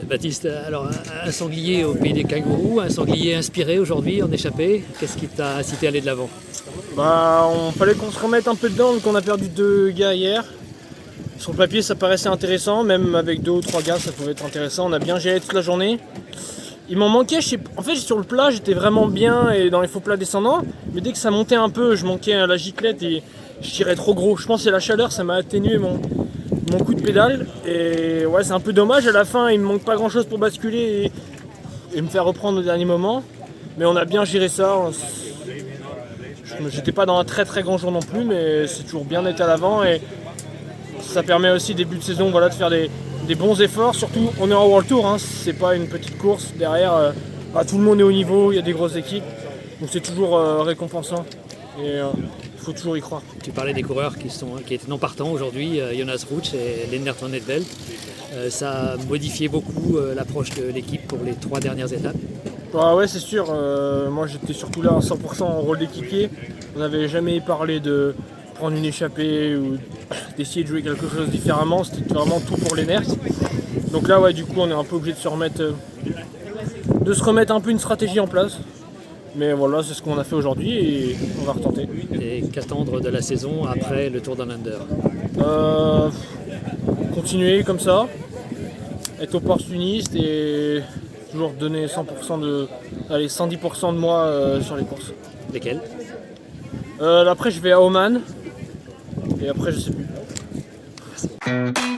Baptiste, alors un sanglier au pays des kangourous, un sanglier inspiré aujourd'hui en échappée, qu'est-ce qui t'a incité à aller de l'avant? On fallait qu'on se remette un peu dedans, donc on a perdu 2 gars hier. Sur le papier ça paraissait intéressant, même avec 2 ou 3 gars ça pouvait être intéressant, on a bien géré toute la journée. Il m'en manquait, en fait sur le plat j'étais vraiment bien et dans les faux plats descendants, mais dès que ça montait un peu je manquais à la giclette et je tirais trop gros. Je pense que c'est la chaleur, ça m'a atténué mon coup de pédale et ouais c'est un peu dommage, à la fin il me manque pas grand chose pour basculer et me faire reprendre au dernier moment, mais on a bien géré ça. J'étais pas dans un très très grand jour non plus, mais c'est toujours bien d'être à l'avant et ça permet aussi début de saison de faire des bons efforts. Surtout on est en World Tour, hein, c'est pas une petite course derrière, tout le monde est au niveau, il y a des grosses équipes, donc c'est toujours récompensant et il faut toujours y croire. Tu parlais des coureurs qui étaient non partants aujourd'hui, Jonas Ruch et Lennart van Netvel. Ça a modifié beaucoup l'approche de l'équipe pour les 3 dernières étapes. Ouais c'est sûr, moi j'étais surtout là à 100% en rôle d'équipier. On n'avait jamais parlé de prendre une échappée ou d'essayer de jouer quelque chose différemment, c'était vraiment tout pour les nerfs. Donc là du coup on est un peu obligé de se remettre un peu une stratégie en place. Mais voilà, c'est ce qu'on a fait aujourd'hui et on va retenter. Et qu'attendre de la saison après le Tour Down Under? Continuer comme ça, être opportuniste et toujours donner 110% de moi sur les courses. Lesquels? Après je vais à Oman et après je sais plus. Merci.